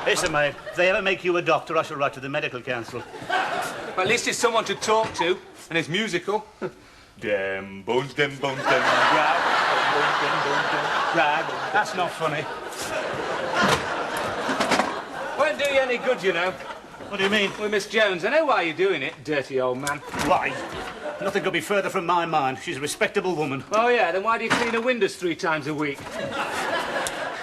Listen, mate, if they ever make you a doctor, I shall write to the medical council. Well, at least it's someone to talk to, and it's musical. Dem bones, grab. That's not funny. Won't do you any good, you know. What do you mean? With Miss Jones. I know why you're doing it, dirty old man. Why? Nothing could be further from my mind. She's a respectable woman. Oh, yeah? Then why do you clean her windows 3 times a week?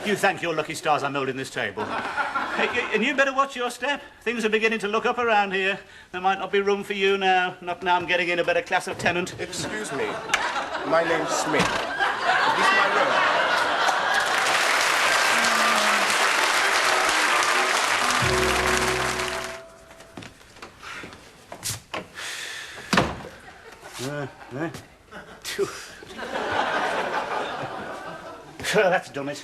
You thank your lucky stars I'm holding this table. Hey, and you better watch your step. Things are beginning to look up around here. There might not be room for you now. Not now I'm getting in a better class of tenant. Excuse me. My name's Smith. Is this my room? That's done it.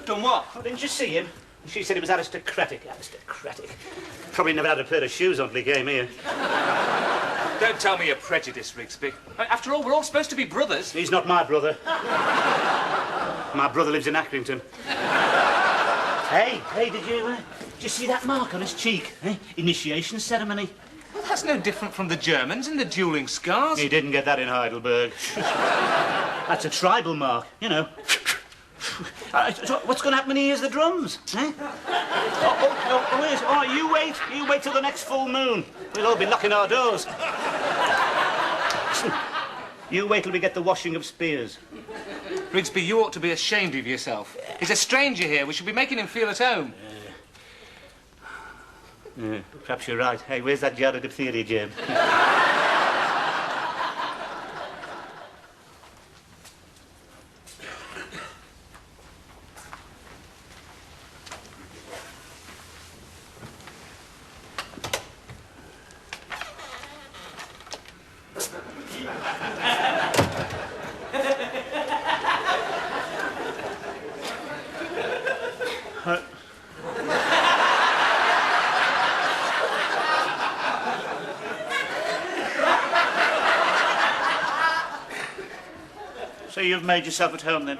Done what? Oh, didn't you see him? She said it was aristocratic. Aristocratic. Probably never had a pair of shoes on till he came here. Don't tell me you're prejudiced, Rooksby. After all, we're all supposed to be brothers. He's not my brother. My brother lives in Accrington. Hey, did you see that mark on his cheek? Initiation ceremony. Well, that's no different from the Germans and the dueling scars. He didn't get that in Heidelberg. That's a tribal mark, you know. What's going to happen when he hears the drums? Yes. Oh, you wait till the next full moon. We'll all be locking our doors. You wait till we get the washing of spears. Rooksby, you ought to be ashamed of yourself. He's a stranger here. We should be making him feel at home. Yeah, perhaps you're right. Hey, where's that jar of diphtheria, Jim? So you've made yourself at home, then?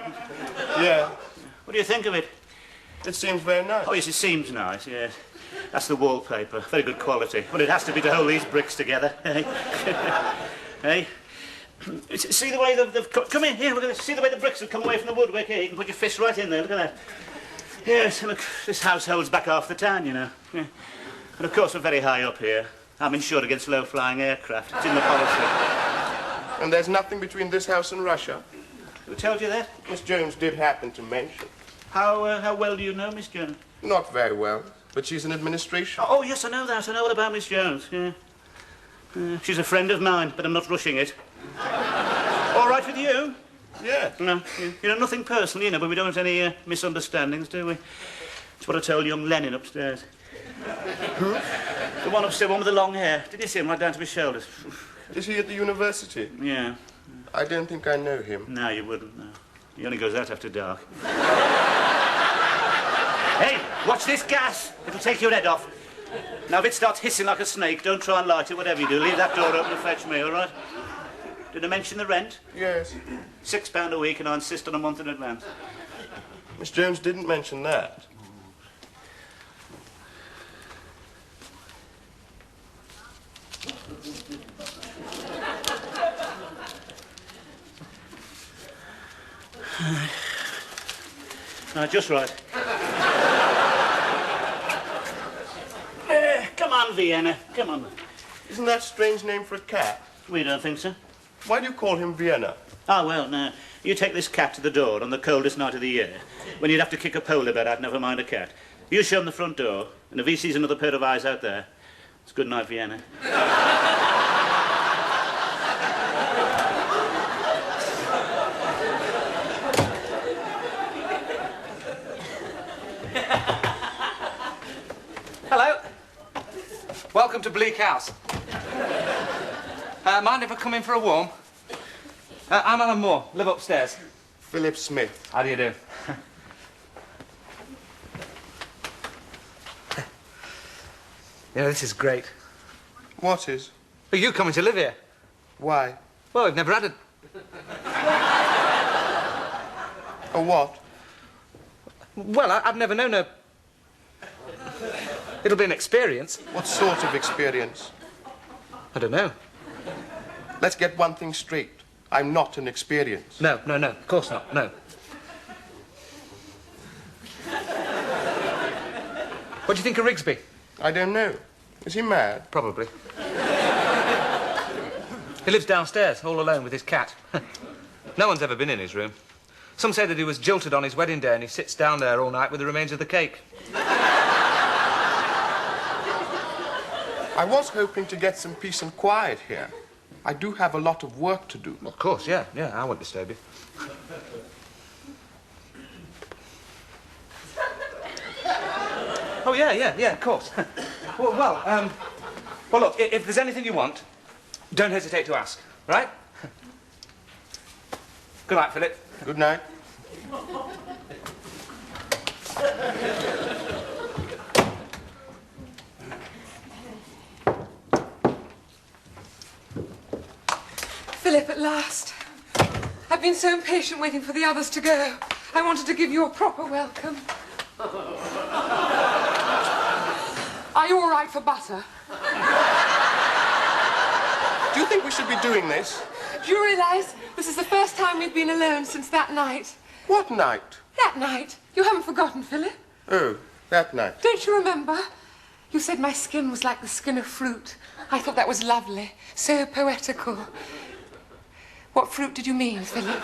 Yeah. What do you think of it? It seems very nice. Oh, yes, it seems nice, yes. That's the wallpaper. Very good quality. Well, it has to be to hold these bricks together. Hey? See the way they've... Come here, look at this. See the way the bricks have come away from the woodwork here? You can put your fist right in there, look at that. Yes, and look, this house holds back half the town, you know. Yeah. And, of course, we're very high up here. I'm insured against low-flying aircraft. It's in the policy. And there's nothing between this house and Russia? Who told you that? Miss Jones did happen to mention. How well do you know Miss Jones? Not very well, but she's in administration. Oh, yes, I know that. I know all about Miss Jones, yeah. She's a friend of mine, but I'm not rushing it. All right with you? Yeah. No, you know, nothing personal, you know, but we don't have any misunderstandings, do we? That's what I told young Lenin upstairs. Who? The one upstairs, one with the long hair. Did you see him right down to his shoulders? Is he at the university? Yeah. I don't think I know him. No, you wouldn't, no. He only goes out after dark. Hey, watch this gas. It'll take your head off. Now, if it starts hissing like a snake, don't try and light it, whatever you do. Leave that door open to fetch me, all right? Did I mention the rent? Yes. £6 a week, and I insist on a month in advance. Miss Jones didn't mention that. No, just right. Come on, Vienna. Come on. Isn't that a strange name for a cat? We don't think so. Why do you call him Vienna? Oh, well, no. You take this cat to the door on the coldest night of the year, when you'd have to kick a polar bear out, never mind a cat. You show him the front door, and if he sees another pair of eyes out there, it's good night, Vienna. Hello. Welcome to Bleak House. Mind if I come in for a warm? I'm Alan Moore, live upstairs. Philip Smith. How do you do? You know, this is great. What is? Are you coming to live here? Why? Well, I've never had a... A what? Well, I've never known a It'll be an experience. What sort of experience? I don't know. Let's get one thing straight. I'm not an experience. No, of course not, no. What do you think of Rooksby? I don't know. Is he mad? Probably. He lives downstairs, all alone with his cat. No one's ever been in his room. Some say that he was jilted on his wedding day and he sits down there all night with the remains of the cake. I was hoping to get some peace and quiet here. I do have a lot of work to do. Of course, yeah, I won't disturb you. Oh, yeah, of course. Well, look, if there's anything you want, don't hesitate to ask, right? Good night, Philip. Good night. Philip, at last. I've been so impatient waiting for the others to go. I wanted to give you a proper welcome. Are you all right for butter? Do you think we should be doing this? Do you realise this is the first time we've been alone since that night? What night? That night. You haven't forgotten, Philip? Oh, that night. Don't you remember? You said my skin was like the skin of fruit. I thought that was lovely. So poetical. What fruit did you mean, Philip?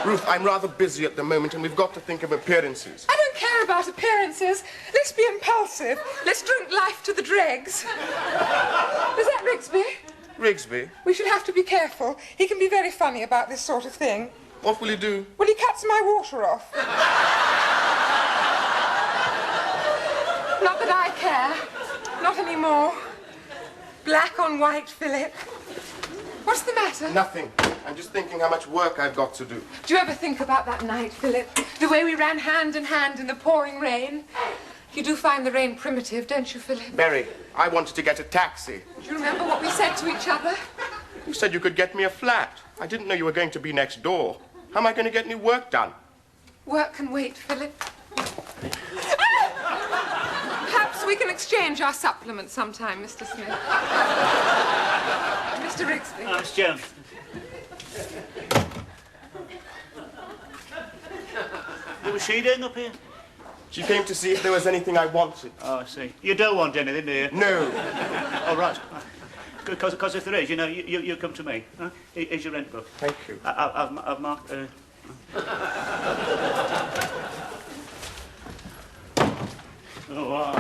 Ruth, I'm rather busy at the moment and we've got to think of appearances. I don't care about appearances. Let's be impulsive. Let's drink life to the dregs. Is that Rooksby? Rooksby? We should have to be careful. He can be very funny about this sort of thing. What will he do? Well, he cuts my water off. Not that I care. Not anymore. Black on white, Philip. What's the matter? Nothing. I'm just thinking how much work I've got to do. Do you ever think about that night, Philip? The way we ran hand in hand in the pouring rain? You do find the rain primitive, don't you, Philip? Mary, I wanted to get a taxi. Do you remember what we said to each other? You said you could get me a flat. I didn't know you were going to be next door. How am I going to get any work done? Work can wait, Philip. Perhaps we can exchange our supplements sometime, Mr. Smith. Mr. Rooksby. Oh, it's Joan. What was she doing up here? She came to see if there was anything I wanted. Oh, I see. You don't want anything, do you? No. Oh, right. Because if there is, you know, you come to me. Huh? Here's your rent book. Thank you. I've marked... Oh, wow.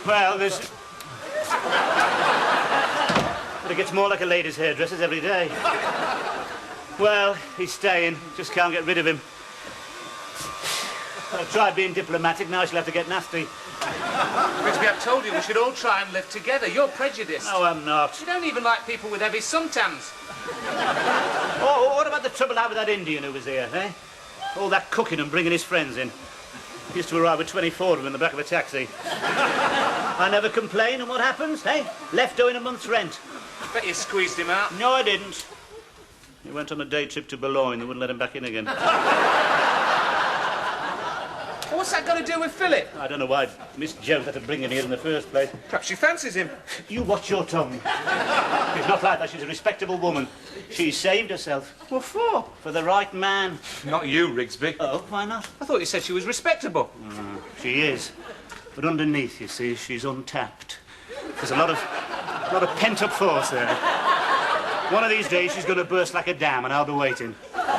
Well, there's... But it gets more like a lady's hairdresser's every day. Well, he's staying. Just can't get rid of him. I've tried being diplomatic, now she'll have to get nasty. Rooksby, I've told you we should all try and live together. You're prejudiced. No, I'm not. You don't even like people with heavy suntans. Oh, what about the trouble I had with that Indian who was here, eh? All that cooking and bringing his friends in. He used to arrive with 24 of them in the back of a taxi. I never complain, and what happens, eh? Left owing a month's rent. Bet you squeezed him out. No, I didn't. He went on a day trip to Boulogne. They wouldn't let him back in again. What's that got to do with Philip? I don't know why Miss Jones had to bring him here in the first place. Perhaps she fancies him. You watch your tongue. She's not like that. She's a respectable woman. She saved herself. What for? For the right man. Not you, Rooksby. Oh, why not? I thought you said she was respectable. She is. But underneath, you see, she's untapped. There's a lot of pent-up force there. One of these days, she's going to burst like a dam, and I'll be waiting.